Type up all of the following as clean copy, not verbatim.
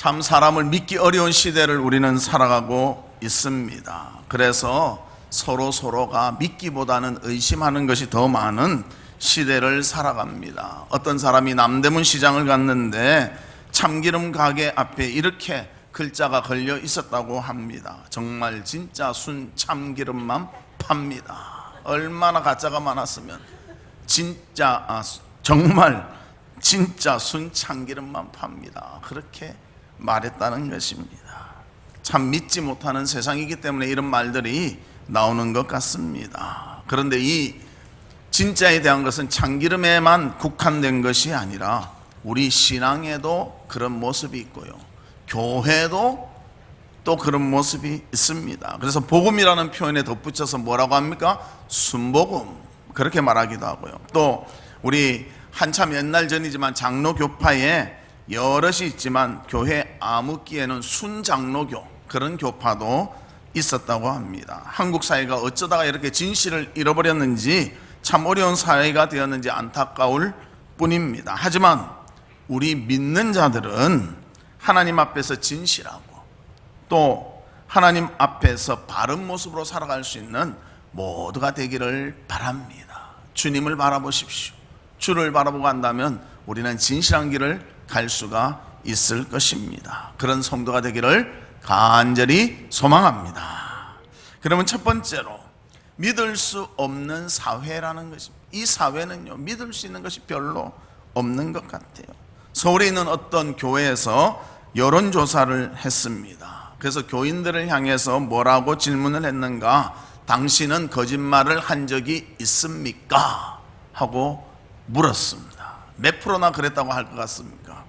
참 사람을 믿기 어려운 시대를 우리는 살아가고 있습니다. 그래서 서로가 믿기보다는 의심하는 것이 더 많은 시대를 살아갑니다. 어떤 사람이 남대문 시장을 갔는데 참기름 가게 앞에 이렇게 글자가 걸려 있었다고 합니다. 정말 진짜 순 참기름만 팝니다. 얼마나 가짜가 많았으면 정말 진짜 순 참기름만 팝니다. 그렇게 말했다는 것입니다. 참 믿지 못하는 세상이기 때문에 이런 말들이 나오는 것 같습니다. 그런데 이 진짜에 대한 것은 참기름에만 국한된 것이 아니라 우리 신앙에도 그런 모습이 있고요, 교회도 또 그런 모습이 있습니다. 그래서 복음이라는 표현에 덧붙여서 뭐라고 합니까? 순복음, 그렇게 말하기도 하고요. 또 우리 한참 옛날 전이지만 장로교파에 여럿이 있지만 교회 암흑기에는 순장로교, 그런 교파도 있었다고 합니다. 한국 사회가 어쩌다가 이렇게 진실을 잃어버렸는지, 참 어려운 사회가 되었는지 안타까울 뿐입니다. 하지만 우리 믿는 자들은 하나님 앞에서 진실하고 또 하나님 앞에서 바른 모습으로 살아갈 수 있는 모두가 되기를 바랍니다. 주님을 바라보십시오. 주를 바라보고 한다면 우리는 진실한 길을 갈 수가 있을 것입니다. 그런 성도가 되기를 간절히 소망합니다. 그러면 첫 번째로 믿을 수 없는 사회라는 것입니다. 이 사회는요, 믿을 수 있는 것이 별로 없는 것 같아요. 서울에 있는 어떤 교회에서 여론조사를 했습니다. 그래서 교인들을 향해서 뭐라고 질문을 했는가? 당신은 거짓말을 한 적이 있습니까? 하고 물었습니다. 몇 프로나 그랬다고 할 것 같습니까?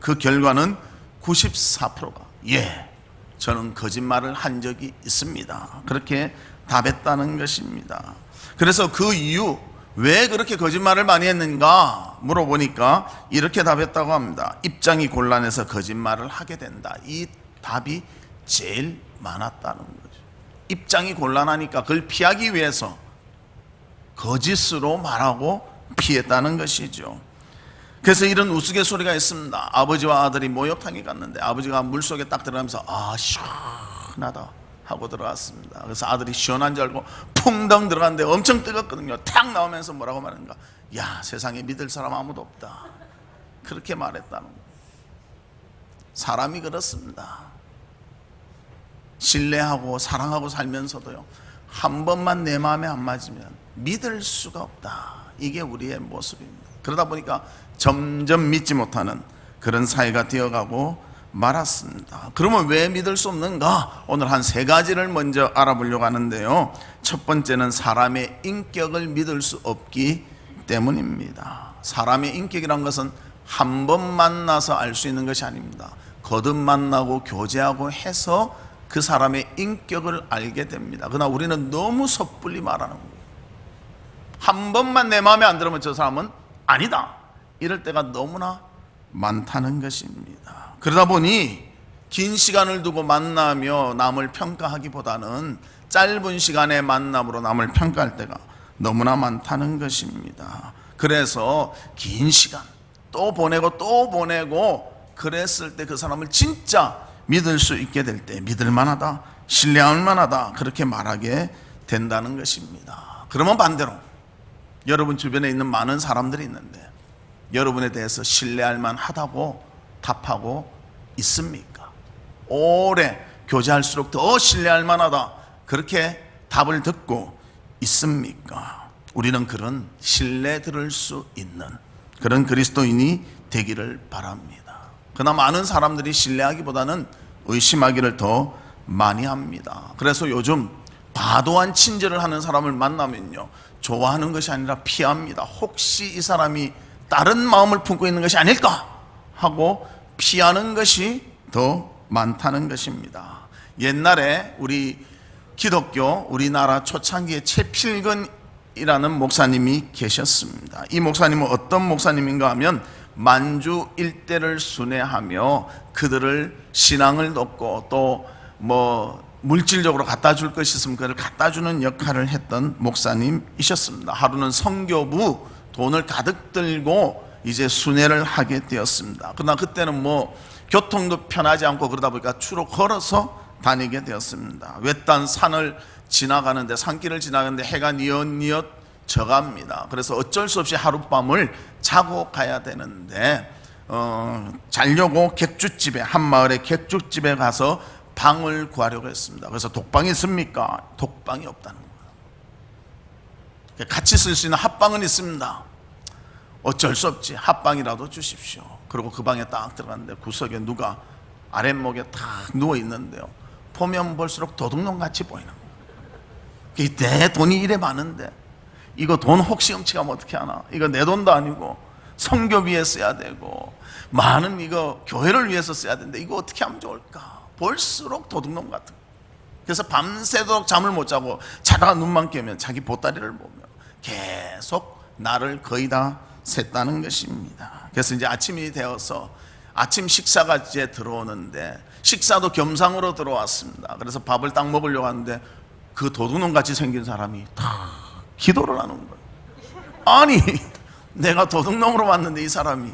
그 결과는 94%가 예, 저는 거짓말을 한 적이 있습니다, 그렇게 답했다는 것입니다. 그래서 그 이유, 왜 그렇게 거짓말을 많이 했는가 물어보니까 이렇게 답했다고 합니다. 입장이 곤란해서 거짓말을 하게 된다. 이 답이 제일 많았다는 거죠. 입장이 곤란하니까 그걸 피하기 위해서 거짓으로 말하고 피했다는 것이죠. 그래서 이런 우스갯소리가 있습니다. 아버지와 아들이 목욕탕에 갔는데 아버지가 물속에 딱 들어가면서 시원하다 하고 들어갔습니다. 그래서 아들이 시원한 줄 알고 풍덩 들어갔는데 엄청 뜨겁거든요. 탁 나오면서 뭐라고 말하는가? 야, 세상에 믿을 사람 아무도 없다, 그렇게 말했다는 거예요. 사람이 그렇습니다. 신뢰하고 사랑하고 살면서도요, 한 번만 내 마음에 안 맞으면 믿을 수가 없다. 이게 우리의 모습입니다. 그러다 보니까 점점 믿지 못하는 그런 사회가 되어가고 말았습니다. 그러면 왜 믿을 수 없는가? 오늘 한 3가지를 먼저 알아보려고 하는데요. 첫 번째는 사람의 인격을 믿을 수 없기 때문입니다. 사람의 인격이란 것은 한 번 만나서 알 수 있는 것이 아닙니다. 거듭 만나고 교제하고 해서 그 사람의 인격을 알게 됩니다. 그러나 우리는 너무 섣불리 말하는 거예요. 한 번만 내 마음에 안 들으면 저 사람은 아니다, 이럴 때가 너무나 많다는 것입니다. 그러다 보니 긴 시간을 두고 만나며 남을 평가하기보다는 짧은 시간의 만남으로 남을 평가할 때가 너무나 많다는 것입니다. 그래서 긴 시간 또 보내고 또 보내고 그랬을 때 그 사람을 진짜 믿을 수 있게 될 때 믿을 만하다, 신뢰할 만하다, 그렇게 말하게 된다는 것입니다. 그러면 반대로 여러분 주변에 있는 많은 사람들이 있는데 여러분에 대해서 신뢰할 만하다고 답하고 있습니까? 오래 교제할수록 더 신뢰할 만하다, 그렇게 답을 듣고 있습니까? 우리는 그런 신뢰 들을 수 있는 그런 그리스도인이 되기를 바랍니다. 그러나 많은 사람들이 신뢰하기보다는 의심하기를 더 많이 합니다. 그래서 요즘 과도한 친절을 하는 사람을 만나면요, 좋아하는 것이 아니라 피합니다. 혹시 이 사람이 다른 마음을 품고 있는 것이 아닐까 하고 피하는 것이 더 많다는 것입니다. 옛날에 우리 기독교 우리나라 초창기에 최필근이라는 목사님이 계셨습니다. 이 목사님은 어떤 목사님인가 하면 만주 일대를 순회하며 그들을 신앙을 돕고 또 물질적으로 갖다 줄 것이 있으면 그걸 갖다 주는 역할을 했던 목사님이셨습니다. 하루는 선교부 돈을 가득 들고 이제 순회를 하게 되었습니다. 그러나 그때는 뭐 교통도 편하지 않고 그러다 보니까 주로 걸어서 다니게 되었습니다. 외딴 산을 지나가는데, 산길을 지나가는데 해가 뉘엿뉘엿 져갑니다. 그래서 어쩔 수 없이 하룻밤을 자고 가야 되는데 자려고 객주집에, 한 마을의 객주집에 가서 방을 구하려고 했습니다. 그래서 독방이 있습니까? 독방이 없다는 거예요. 같이 쓸 수 있는 합방은 있습니다. 어쩔 수 없지, 합방이라도 주십시오. 그리고 그 방에 딱 들어갔는데 구석에 누가 아랫목에 딱 누워 있는데요, 보면 볼수록 도둑놈 같이 보이는 거예요. 내 돈이 이래 많은데 이거 돈 혹시 훔치가면 어떻게 하나? 이거 내 돈도 아니고 성교비에 써야 되고 많은 이거 교회를 위해서 써야 되는데 이거 어떻게 하면 좋을까? 볼수록 도둑놈 같은 거예요. 그래서 밤새도록 잠을 못 자고 자다가 눈만 깨면 자기 보따리를 보며 계속 나를 거의 다 샜다는 것입니다. 그래서 이제 아침이 되어서 아침 식사가 이제 들어오는데 식사도 겸상으로 들어왔습니다. 그래서 밥을 딱 먹으려고 하는데 그 도둑놈 같이 생긴 사람이 다 기도를 하는 거예요. 아니, 내가 도둑놈으로 왔는데 이 사람이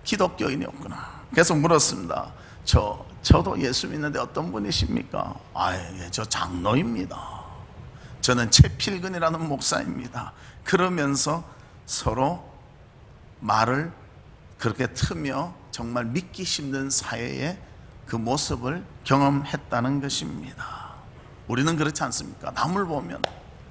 기독교인이었구나. 그래서 물었습니다. 저도 예수 믿는데 어떤 분이십니까? 예, 저 장로입니다. 저는 최필근이라는 목사입니다. 그러면서 서로 말을 그렇게 트며 정말 믿기 힘든 사회의 그 모습을 경험했다는 것입니다. 우리는 그렇지 않습니까? 남을 보면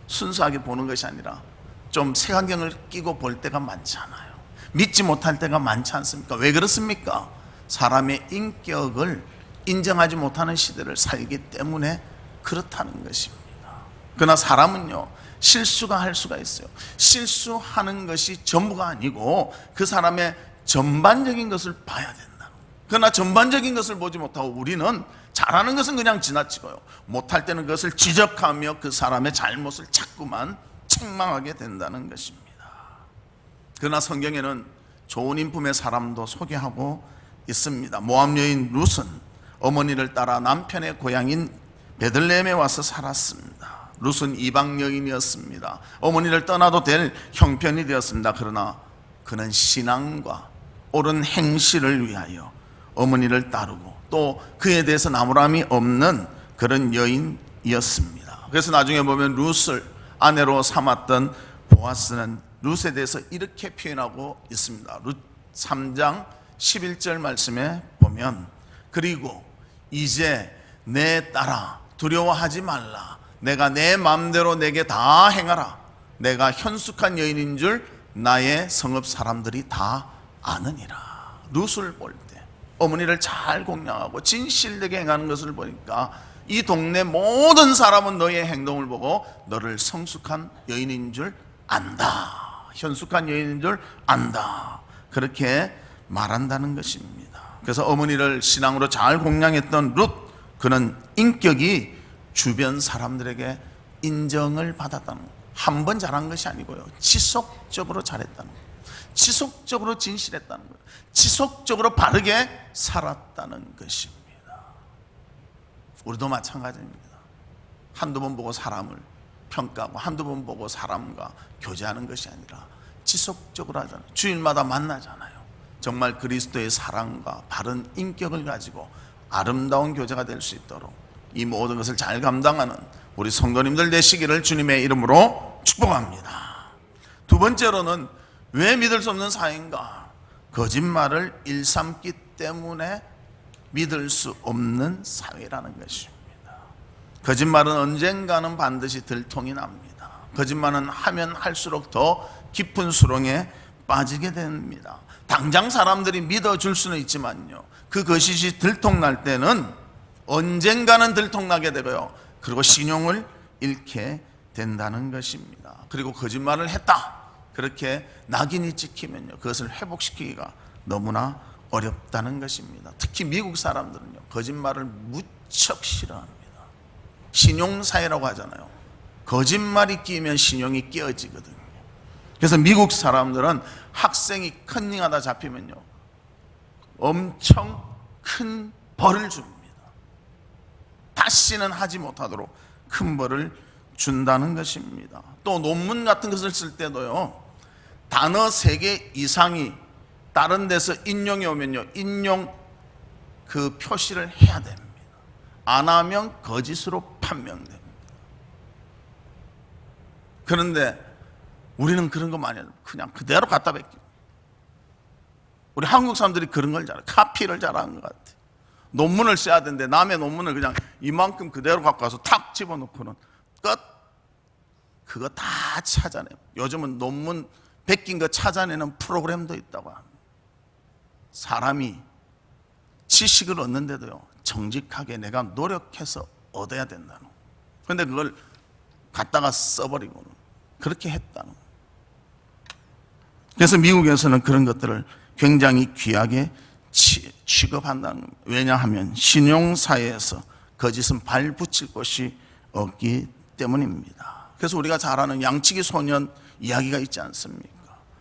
순수하게 보는 것이 아니라 좀 색안경을 끼고 볼 때가 많잖아요. 믿지 못할 때가 많지 않습니까? 왜 그렇습니까? 사람의 인격을 인정하지 못하는 시대를 살기 때문에 그렇다는 것입니다. 그러나 사람은요, 실수가 할 수가 있어요. 실수하는 것이 전부가 아니고 그 사람의 전반적인 것을 봐야 된다. 그러나 전반적인 것을 보지 못하고 우리는 잘하는 것은 그냥 지나치고요, 못할 때는 그것을 지적하며 그 사람의 잘못을 자꾸만 책망하게 된다는 것입니다. 그러나 성경에는 좋은 인품의 사람도 소개하고 있습니다. 모압 여인 룻은 어머니를 따라 남편의 고향인 베들레헴에 와서 살았습니다. 룻은 이방 여인이었습니다. 어머니를 떠나도 될 형편이 되었습니다. 그러나 그는 신앙과 옳은 행실을 위하여 어머니를 따르고 또 그에 대해서 나무람이 없는 그런 여인이었습니다. 그래서 나중에 보면 룻을 아내로 삼았던 보아스는 룻에 대해서 이렇게 표현하고 있습니다. 룻 3장 11절 말씀에 보면, 그리고 이제 내 딸아 두려워하지 말라. 내가 내 마음대로 내게 다 행하라. 내가 현숙한 여인인 줄 나의 성읍 사람들이 다 아느니라. 룻을 볼 때 어머니를 잘 공양하고 진실되게 행하는 것을 보니까 이 동네 모든 사람은 너의 행동을 보고 너를 성숙한 여인인 줄 안다. 현숙한 여인인 줄 안다. 그렇게 말한다는 것입니다. 그래서 어머니를 신앙으로 잘 공양했던 룻, 그는 인격이 주변 사람들에게 인정을 받았다는 거예요. 한 번 잘한 것이 아니고요, 지속적으로 잘했다는 거예요. 지속적으로 진실했다는 거예요. 지속적으로 바르게 살았다는 것입니다. 우리도 마찬가지입니다. 한두 번 보고 사람을 평가하고 한두 번 보고 사람과 교제하는 것이 아니라 지속적으로 하잖아요. 주일마다 만나잖아요. 정말 그리스도의 사랑과 바른 인격을 가지고 아름다운 교제가 될 수 있도록 이 모든 것을 잘 감당하는 우리 성도님들 되시기를 주님의 이름으로 축복합니다. 두 번째로는 왜 믿을 수 없는 사회인가? 거짓말을 일삼기 때문에 믿을 수 없는 사회라는 것입니다. 거짓말은 언젠가는 반드시 들통이 납니다. 거짓말은 하면 할수록 더 깊은 수렁에 빠지게 됩니다. 당장 사람들이 믿어줄 수는 있지만요, 그 거짓이 들통날 때는 언젠가는 들통나게 되고요, 그리고 신용을 잃게 된다는 것입니다. 그리고 거짓말을 했다, 그렇게 낙인이 찍히면요, 그것을 회복시키기가 너무나 어렵다는 것입니다. 특히 미국 사람들은요, 거짓말을 무척 싫어합니다. 신용사회라고 하잖아요. 거짓말이 끼면 신용이 깨어지거든요. 그래서 미국 사람들은 학생이 컨닝하다 잡히면요, 엄청 큰 벌을 줍니다. 다시는 하지 못하도록 큰 벌을 준다는 것입니다. 또 논문 같은 것을 쓸 때도요, 단어 3개 이상이 다른 데서 인용이 오면요, 인용 그 표시를 해야 됩니다. 안 하면 거짓으로 판명됩니다. 그런데 우리는 그런 거 많이 해요. 그냥 그대로 갖다 뱉기고. 우리 한국 사람들이 그런 걸 잘해요. 카피를 잘하는 것 같아요. 논문을 써야 되는데 남의 논문을 그냥 이만큼 그대로 갖고 와서 탁 집어넣고는 끝. 그거 다 찾아내요. 요즘은 논문 베낀 거 찾아내는 프로그램도 있다고 합니다. 사람이 지식을 얻는데도요, 정직하게 내가 노력해서 얻어야 된다는 거예요. 그런데 그걸 갖다가 써버리고는 그렇게 했다는 거예요. 그래서 미국에서는 그런 것들을 굉장히 귀하게 취급한다는 겁니다. 왜냐하면 신용사회에서 거짓은 발붙일 곳이 없기 때문입니다. 그래서 우리가 잘 아는 양치기 소년 이야기가 있지 않습니까?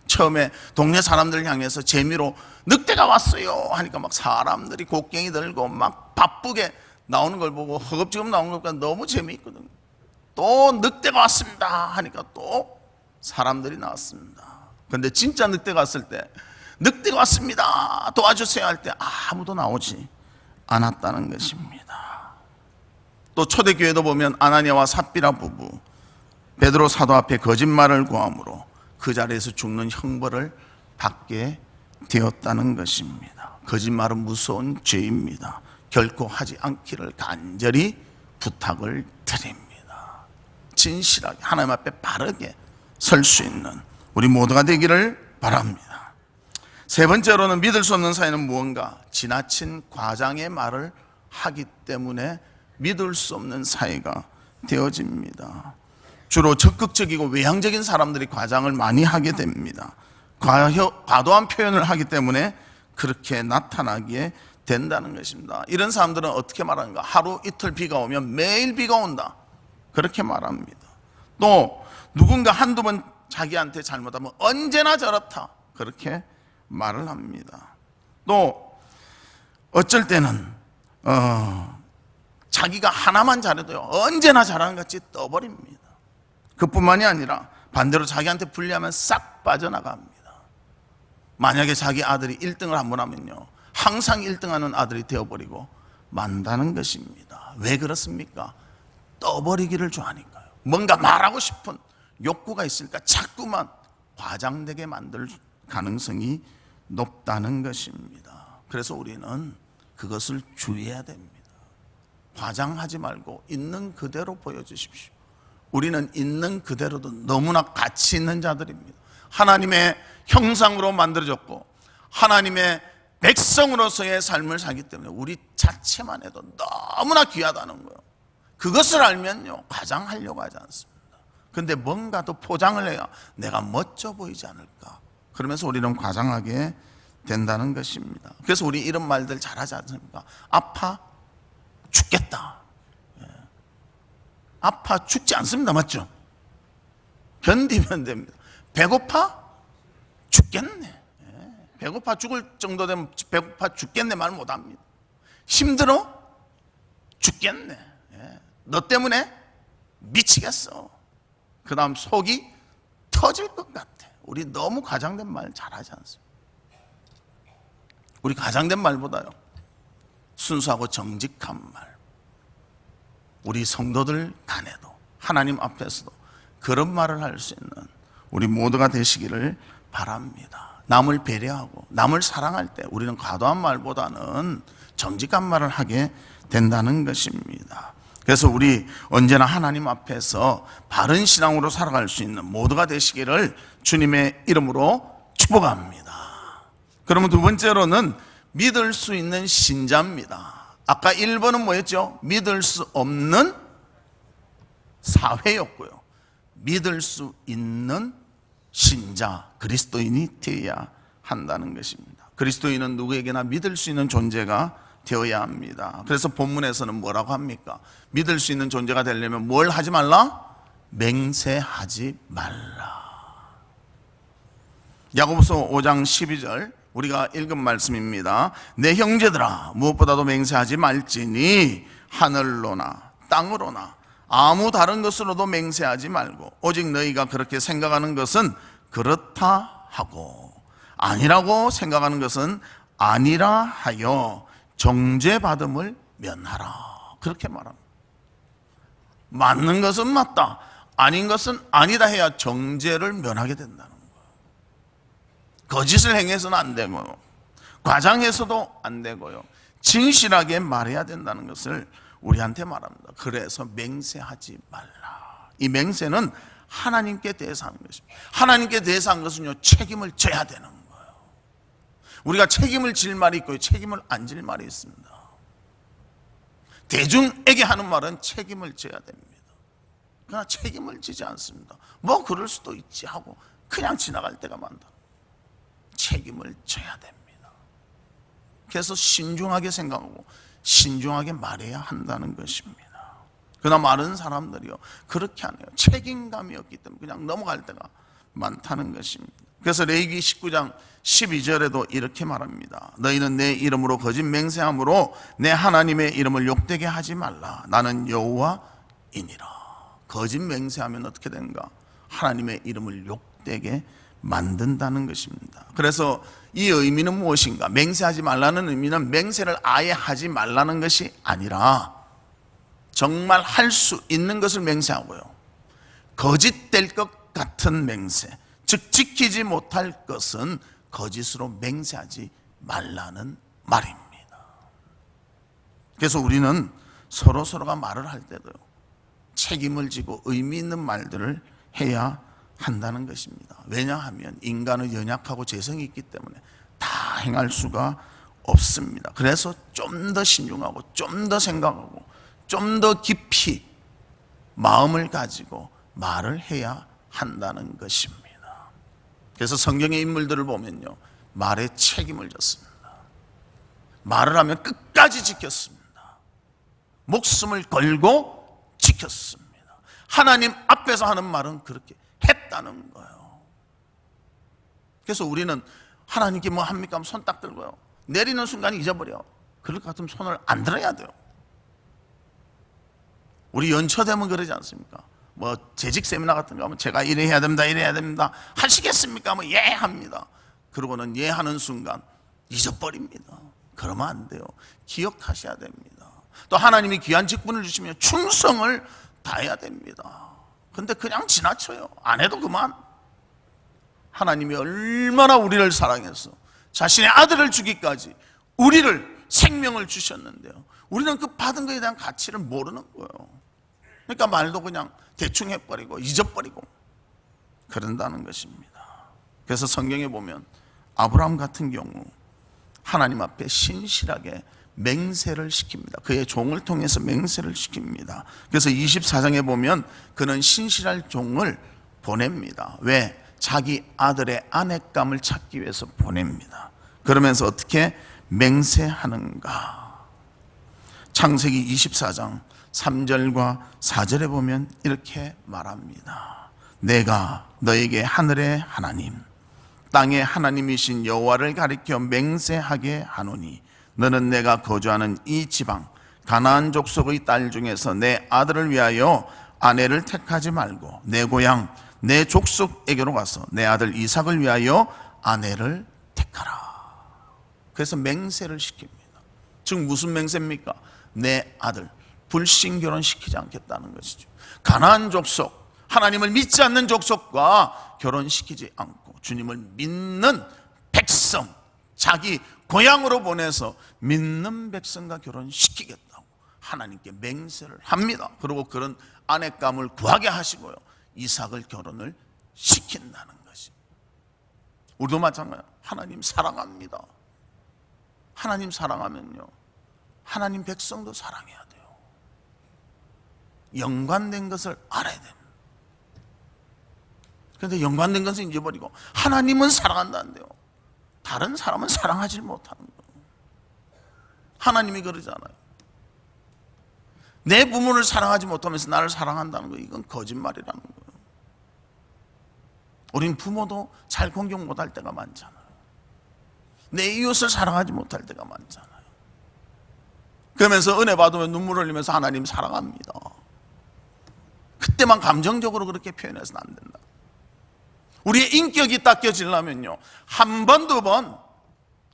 처음에 동네 사람들 향해서 재미로 늑대가 왔어요 하니까 막 사람들이 곡괭이 들고 막 바쁘게 나오는 걸 보고 허겁지겁 나오는 걸 보니까 너무 재미있거든요. 또 늑대가 왔습니다 하니까 또 사람들이 나왔습니다. 그런데 진짜 늑대가 왔을 때 늑대가 왔습니다 도와주세요 할 때 아무도 나오지 않았다는 것입니다. 또 초대교회도 보면 아나니아와 삽비라 부부 베드로 사도 앞에 거짓말을 구함으로 그 자리에서 죽는 형벌을 받게 되었다는 것입니다. 거짓말은 무서운 죄입니다. 결코 하지 않기를 간절히 부탁을 드립니다. 진실하게 하나님 앞에 바르게 설 수 있는 우리 모두가 되기를 바랍니다. 세 번째로는 믿을 수 없는 사회는 무언가 지나친 과장의 말을 하기 때문에 믿을 수 없는 사회가 되어집니다. 주로 적극적이고 외향적인 사람들이 과장을 많이 하게 됩니다. 과도한 표현을 하기 때문에 그렇게 나타나게 된다는 것입니다. 이런 사람들은 어떻게 말하는가? 하루 이틀 비가 오면 매일 비가 온다, 그렇게 말합니다. 또 누군가 한두 번 자기한테 잘못하면 언제나 저렇다, 그렇게 말을 합니다. 또 어쩔 때는 자기가 하나만 잘해도요 언제나 잘하는 것 같이 떠버립니다. 그뿐만이 아니라 반대로 자기한테 불리하면 싹 빠져나갑니다. 만약에 자기 아들이 1등을 한번 하면요 항상 1등하는 아들이 되어버리고 만다는 것입니다. 왜 그렇습니까? 떠버리기를 좋아하니까요. 뭔가 말하고 싶은 욕구가 있으니까 자꾸만 과장되게 만들 가능성이 높다는 것입니다. 그래서 우리는 그것을 주의해야 됩니다. 과장하지 말고 있는 그대로 보여주십시오. 우리는 있는 그대로도 너무나 가치 있는 자들입니다. 하나님의 형상으로 만들어졌고 하나님의 백성으로서의 삶을 살기 때문에 우리 자체만 해도 너무나 귀하다는 거예요. 그것을 알면요 과장하려고 하지 않습니다. 그런데 뭔가 더 포장을 해야 내가 멋져 보이지 않을까, 그러면서 우리는 과장하게 된다는 것입니다. 그래서 우리 이런 말들 잘하지 않습니까? 아파 죽겠다. 아파 죽지 않습니다. 맞죠? 견디면 됩니다. 배고파 죽겠네. 배고파 죽을 정도 되면 배고파 죽겠네 말 못합니다. 힘들어 죽겠네. 너 때문에 미치겠어. 그 다음 속이 터질 것 같아. 우리 너무 과장된 말 잘하지 않습니다. 우리 과장된 말보다요 순수하고 정직한 말, 우리 성도들 간에도 하나님 앞에서도 그런 말을 할 수 있는 우리 모두가 되시기를 바랍니다. 남을 배려하고 남을 사랑할 때 우리는 과도한 말보다는 정직한 말을 하게 된다는 것입니다. 그래서 우리 언제나 하나님 앞에서 바른 신앙으로 살아갈 수 있는 모두가 되시기를 주님의 이름으로 축복합니다. 그러면 두 번째로는 믿을 수 있는 신자입니다. 아까 1번은 뭐였죠? 믿을 수 없는 사회였고요. 믿을 수 있는 신자, 그리스도인이 되어야 한다는 것입니다. 그리스도인은 누구에게나 믿을 수 있는 존재가 되어야 합니다. 그래서 본문에서는 뭐라고 합니까? 믿을 수 있는 존재가 되려면 뭘 하지 말라? 맹세하지 말라. 야고보서 5장 12절 우리가 읽은 말씀입니다. 내 형제들아 무엇보다도 맹세하지 말지니 하늘로나 땅으로나 아무 다른 것으로도 맹세하지 말고 오직 너희가 그렇게 생각하는 것은 그렇다 하고, 아니라고 생각하는 것은 아니라 하여 정죄받음을 면하라. 그렇게 말합니다. 맞는 것은 맞다, 아닌 것은 아니다 해야 정죄를 면하게 된다는 거예요. 거짓을 행해서는 안 되고요, 과장해서도 안 되고요, 진실하게 말해야 된다는 것을 우리한테 말합니다. 그래서 맹세하지 말라. 이 맹세는 하나님께 대해서 하는 것입니다. 하나님께 대해서 하는 것은요, 책임을 져야 되는 거예요. 우리가 책임을 질 말이 있고 책임을 안 질 말이 있습니다. 대중에게 하는 말은 책임을 져야 됩니다. 그러나 책임을 지지 않습니다. 뭐 그럴 수도 있지 하고 그냥 지나갈 때가 많다. 책임을 져야 됩니다. 그래서 신중하게 생각하고 신중하게 말해야 한다는 것입니다. 그러나 많은 사람들이요, 그렇게 안 해요. 책임감이 없기 때문에 그냥 넘어갈 때가 많다는 것입니다. 그래서 레위기 19장 12절에도 이렇게 말합니다. 너희는 내 이름으로 거짓 맹세함으로 내 하나님의 이름을 욕되게 하지 말라. 나는 여호와이니라. 거짓 맹세하면 어떻게 되는가? 하나님의 이름을 욕되게 만든다는 것입니다. 그래서 이 의미는 무엇인가? 맹세하지 말라는 의미는 맹세를 아예 하지 말라는 것이 아니라 정말 할 수 있는 것을 맹세하고요, 거짓될 것 같은 맹세, 즉 지키지 못할 것은 거짓으로 맹세하지 말라는 말입니다. 그래서 우리는 서로가 말을 할 때도요, 책임을 지고 의미 있는 말들을 해야 한다는 것입니다. 왜냐하면 인간은 연약하고 죄성이 있기 때문에 다 행할 수가 없습니다. 그래서 좀 더 신중하고 좀 더 생각하고 좀 더 깊이 마음을 가지고 말을 해야 한다는 것입니다. 그래서 성경의 인물들을 보면요, 말에 책임을 졌습니다. 말을 하면 끝까지 지켰습니다. 목숨을 걸고 지켰습니다. 하나님 앞에서 하는 말은 그렇게 했다는 거예요. 그래서 우리는 하나님께 뭐 합니까? 손 딱 들고요, 내리는 순간 잊어버려. 그럴 것 같으면 손을 안 들어야 돼요. 우리 연초되면 그러지 않습니까? 뭐 재직 세미나 같은 거 하면 제가 이래 해야 됩니다, 이래 해야 됩니다. 하시겠습니까? 뭐 예 합니다. 그러고는 예 하는 순간 잊어버립니다. 그러면 안 돼요. 기억하셔야 됩니다. 또 하나님이 귀한 직분을 주시면 충성을 다해야 됩니다. 근데 그냥 지나쳐요. 안 해도 그만. 하나님이 얼마나 우리를 사랑해서 자신의 아들을 주기까지 우리를 생명을 주셨는데요, 우리는 그 받은 것에 대한 가치를 모르는 거예요. 그러니까 말도 그냥 대충 해버리고 잊어버리고 그런다는 것입니다. 그래서 성경에 보면 아브라함 같은 경우 하나님 앞에 신실하게 맹세를 시킵니다. 그의 종을 통해서 맹세를 시킵니다. 그래서 24장에 보면 그는 신실할 종을 보냅니다. 왜? 자기 아들의 아내감을 찾기 위해서 보냅니다. 그러면서 어떻게 맹세하는가? 창세기 24장 3절과 4절에 보면 이렇게 말합니다. 내가 너에게 하늘의 하나님, 땅의 하나님이신 여호와를 가리켜 맹세하게 하노니 너는 내가 거주하는 이 지방 가나안 족속의 딸 중에서 내 아들을 위하여 아내를 택하지 말고 내 고향 내 족속에게로 가서 내 아들 이삭을 위하여 아내를 택하라. 그래서 맹세를 시킵니다. 즉 무슨 맹세입니까? 내 아들 불신결혼 시키지 않겠다는 것이죠. 가나안 족속, 하나님을 믿지 않는 족속과 결혼시키지 않고 주님을 믿는 백성, 자기 고향으로 보내서 믿는 백성과 결혼시키겠다고 하나님께 맹세를 합니다. 그리고 그런 아내감을 구하게 하시고요, 이삭을 결혼을 시킨다는 것입니다. 우리도 마찬가지예요. 하나님 사랑합니다. 하나님 사랑하면요, 하나님 백성도 사랑해야 돼요. 연관된 것을 알아야 됩니다. 그런데 연관된 것은 잊어버리고 하나님은 사랑한다는데요, 다른 사람은 사랑하지 못하는 거예요. 하나님이 그러잖아요. 내 부모를 사랑하지 못하면서 나를 사랑한다는 거, 이건 거짓말이라는 거예요. 우린 부모도 잘 공경 못할 때가 많잖아요. 내 이웃을 사랑하지 못할 때가 많잖아요. 그러면서 은혜 받으면 눈물 흘리면서 하나님 사랑합니다. 그때만 감정적으로 그렇게 표현해서는 안 된다. 우리의 인격이 닦여지려면요, 한 번, 두 번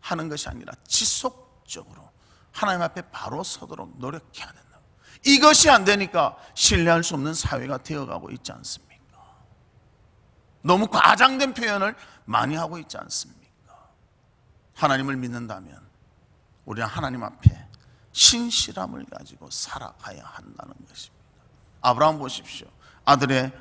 하는 것이 아니라 지속적으로 하나님 앞에 바로 서도록 노력해야 된다. 이것이 안 되니까 신뢰할 수 없는 사회가 되어가고 있지 않습니까? 너무 과장된 표현을 많이 하고 있지 않습니까? 하나님을 믿는다면 우리는 하나님 앞에 신실함을 가지고 살아가야 한다는 것입니다. 아브라함 보십시오. 아들의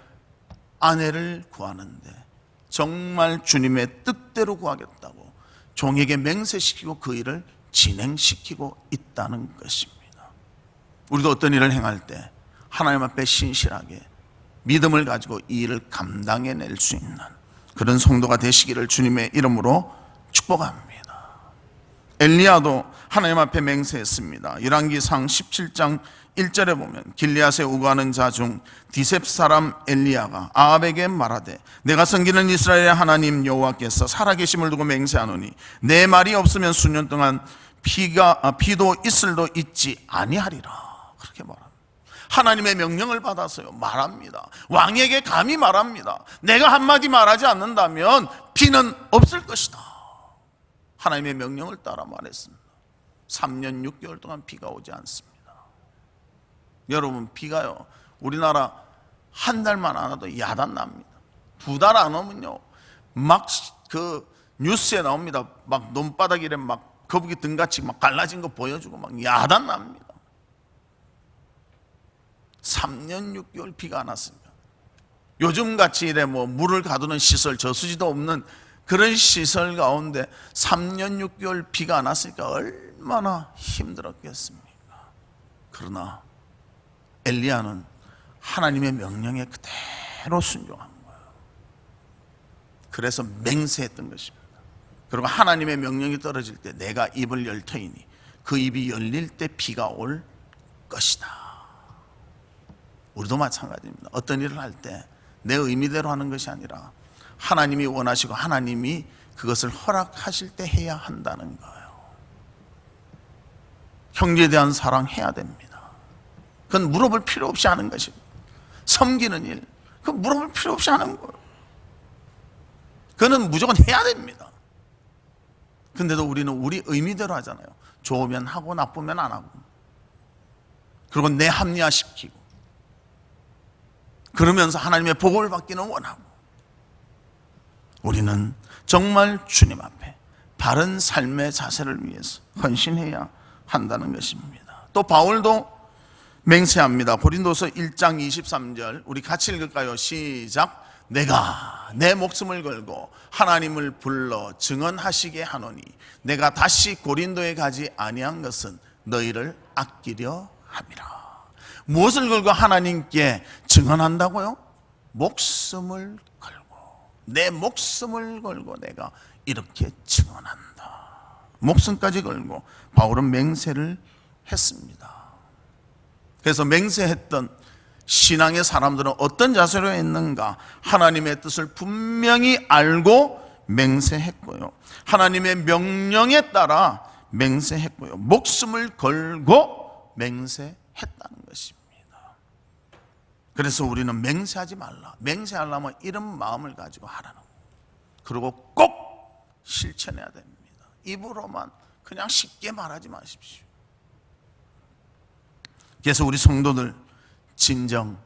아내를 구하는데 정말 주님의 뜻대로 구하겠다고 종에게 맹세시키고 그 일을 진행시키고 있다는 것입니다. 우리도 어떤 일을 행할 때 하나님 앞에 신실하게 믿음을 가지고 이 일을 감당해낼 수 있는 그런 성도가 되시기를 주님의 이름으로 축복합니다. 엘리야도 하나님 앞에 맹세했습니다. 열왕기상 17장 1절에 보면 길리앗에 우거하는 자 중 디셉 사람 엘리야가 아합에게 말하되 내가 섬기는 이스라엘의 하나님 여호와께서 살아계심을 두고 맹세하노니 내 말이 없으면 수년 동안 비도 이슬도 있지 아니하리라. 그렇게 말합니다. 하나님의 명령을 받아서요 말합니다. 왕에게 감히 말합니다. 내가 한마디 말하지 않는다면 비는 없을 것이다. 하나님의 명령을 따라 말했습니다. 3년 6개월 동안 비가 오지 않습니다. 여러분, 비가요 우리나라 한 달만 안 와도 야단 납니다. 2달 안 오면요 막 그 뉴스에 나옵니다. 막 논바닥 이래 막 거북이 등같이 막 갈라진 거 보여주고 막 야단 납니다. 3년 6개월 비가 안 왔습니다. 요즘같이 이래 뭐 물을 가두는 시설, 저수지도 없는 그런 시설 가운데 3년 6개월 비가 안 왔으니까 얼마나 힘들었겠습니까? 그러나 엘리야는 하나님의 명령에 그대로 순종한 거예요. 그래서 맹세했던 것입니다. 그리고 하나님의 명령이 떨어질 때 내가 입을 열 터이니 그 입이 열릴 때 비가 올 것이다. 우리도 마찬가지입니다. 어떤 일을 할 때 내 의미대로 하는 것이 아니라 하나님이 원하시고 하나님이 그것을 허락하실 때 해야 한다는 거예요. 형제에 대한 사랑 해야 됩니다. 그건 물어볼 필요 없이 하는 것입니다. 섬기는 일, 그건 물어볼 필요 없이 하는 거예요. 그거는 무조건 해야 됩니다. 근데도 우리는 우리 의미대로 하잖아요. 좋으면 하고 나쁘면 안 하고, 그리고 내 합리화시키고, 그러면서 하나님의 복을 받기는 원하고. 우리는 정말 주님 앞에 바른 삶의 자세를 위해서 헌신해야 한다는 것입니다. 또 바울도 맹세합니다. 고린도서 1장 23절 우리 같이 읽을까요? 시작. 내가 내 목숨을 걸고 하나님을 불러 증언하시게 하노니 내가 다시 고린도에 가지 아니한 것은 너희를 아끼려 함이라. 무엇을 걸고 하나님께 증언한다고요? 목숨을 걸고, 내 목숨을 걸고 내가 이렇게 증언한다. 목숨까지 걸고 바울은 맹세를 했습니다. 그래서 맹세했던 신앙의 사람들은 어떤 자세로 했는가? 하나님의 뜻을 분명히 알고 맹세했고요, 하나님의 명령에 따라 맹세했고요, 목숨을 걸고 맹세했다는 것입니다. 그래서 우리는 맹세하지 말라, 맹세하려면 이런 마음을 가지고 하라는 거예요. 그리고 꼭 실천해야 됩니다. 입으로만 그냥 쉽게 말하지 마십시오. 그래서 우리 성도들 진정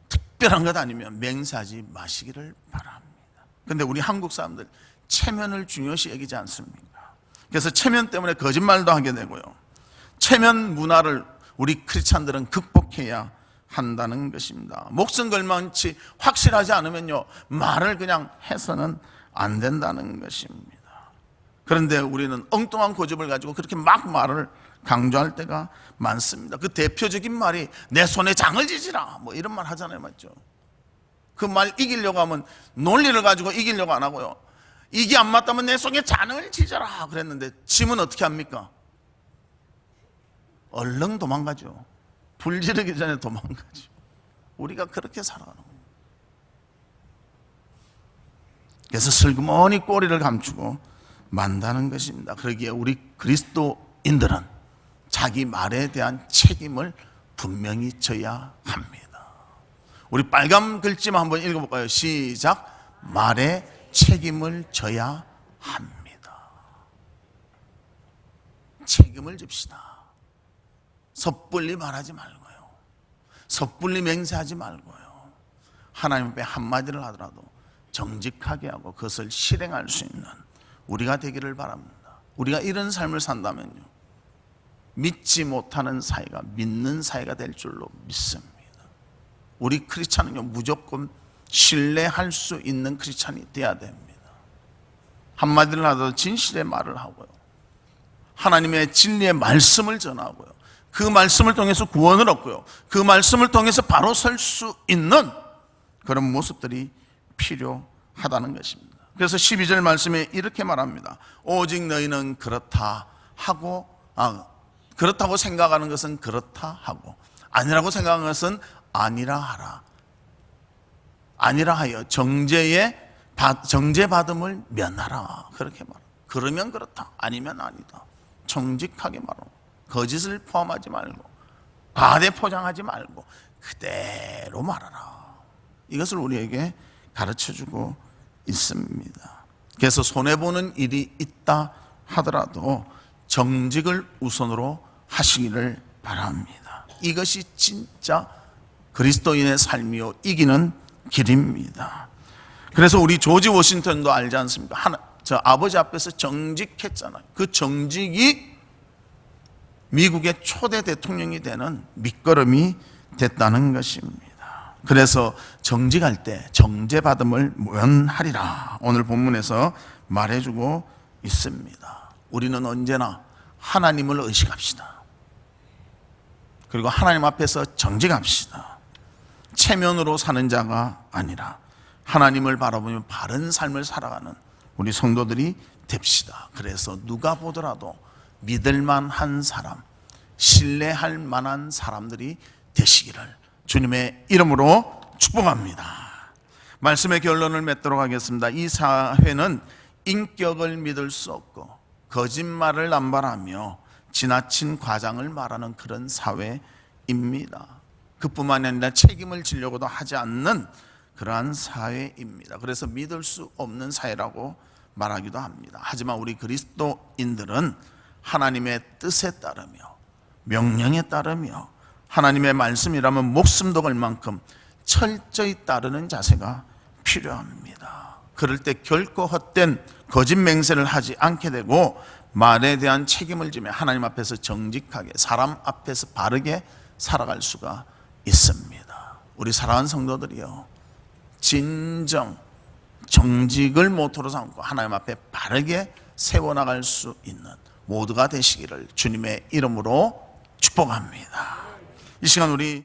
특별한 것 아니면 맹세하지 마시기를 바랍니다. 그런데 우리 한국 사람들 체면을 중요시 여기지 않습니까? 그래서 체면 때문에 거짓말도 하게 되고요, 체면 문화를 우리 크리스찬들은 극복해야 한다는 것입니다. 목숨 걸만치 확실하지 않으면요 말을 그냥 해서는 안 된다는 것입니다. 그런데 우리는 엉뚱한 고집을 가지고 그렇게 막 말을 강조할 때가 많습니다. 그 대표적인 말이 내 손에 장을 지지라 뭐 이런 말 하잖아요, 맞죠? 그 말 이기려고 하면 논리를 가지고 이기려고 안 하고요, 이게 안 맞다면 내 손에 장을 지져라 그랬는데 짐은 어떻게 합니까? 얼른 도망가죠. 불 지르기 전에 도망가죠. 우리가 그렇게 살아가는 거예요. 그래서 슬그머니 꼬리를 감추고 만다는 것입니다. 그러기에 우리 그리스도인들은 자기 말에 대한 책임을 분명히 져야 합니다. 우리 빨간 글씨만 한번 읽어볼까요? 시작. 말에 책임을 져야 합니다. 책임을 집시다. 섣불리 말하지 말고요. 섣불리 맹세하지 말고요. 하나님 앞에 한마디를 하더라도 정직하게 하고 그것을 실행할 수 있는 우리가 되기를 바랍니다. 우리가 이런 삶을 산다면요, 믿지 못하는 사이가 믿는 사이가 될 줄로 믿습니다. 우리 크리스찬은요, 무조건 신뢰할 수 있는 크리스찬이 돼야 됩니다. 한마디를 하더라도 진실의 말을 하고요, 하나님의 진리의 말씀을 전하고요, 그 말씀을 통해서 구원을 얻고요, 그 말씀을 통해서 바로 설 수 있는 그런 모습들이 필요하다는 것입니다. 그래서 12절 말씀에 이렇게 말합니다. 오직 너희는 그렇다 하고, 그렇다고 생각하는 것은 그렇다 하고, 아니라고 생각하는 것은 아니라 하라. 아니라 하여 정죄받음을 면하라. 그렇게 말합니다. 그러면 그렇다, 아니면 아니다. 정직하게 말하고, 거짓을 포함하지 말고, 과대 포장하지 말고 그대로 말하라. 이것을 우리에게 가르쳐주고 있습니다. 그래서 손해보는 일이 있다 하더라도 정직을 우선으로 하시기를 바랍니다. 이것이 진짜 그리스도인의 삶이요 이기는 길입니다. 그래서 우리 조지 워싱턴도 알지 않습니까? 저 아버지 앞에서 정직했잖아요. 그 정직이 미국의 초대 대통령이 되는 밑거름이 됐다는 것입니다. 그래서 정직할 때 정죄받음을 면하리라, 오늘 본문에서 말해주고 있습니다. 우리는 언제나 하나님을 의식합시다. 그리고 하나님 앞에서 정직합시다. 체면으로 사는 자가 아니라 하나님을 바라보며 바른 삶을 살아가는 우리 성도들이 됩시다. 그래서 누가 보더라도 믿을만한 사람, 신뢰할 만한 사람들이 되시기를 주님의 이름으로 축복합니다. 말씀의 결론을 맺도록 하겠습니다. 이 사회는 인격을 믿을 수 없고 거짓말을 남발하며 지나친 과장을 말하는 그런 사회입니다. 그뿐만이 아니라 책임을 지려고도 하지 않는 그러한 사회입니다. 그래서 믿을 수 없는 사회라고 말하기도 합니다. 하지만 우리 그리스도인들은 하나님의 뜻에 따르며 명령에 따르며 하나님의 말씀이라면 목숨도 걸 만큼 철저히 따르는 자세가 필요합니다. 그럴 때 결코 헛된 거짓 맹세를 하지 않게 되고 말에 대한 책임을 지며 하나님 앞에서 정직하게, 사람 앞에서 바르게 살아갈 수가 있습니다. 우리 사랑하는 성도들이요, 진정 정직을 모토로 삼고 하나님 앞에 바르게 세워나갈 수 있는 모두가 되시기를 주님의 이름으로 축복합니다. 이 시간 우리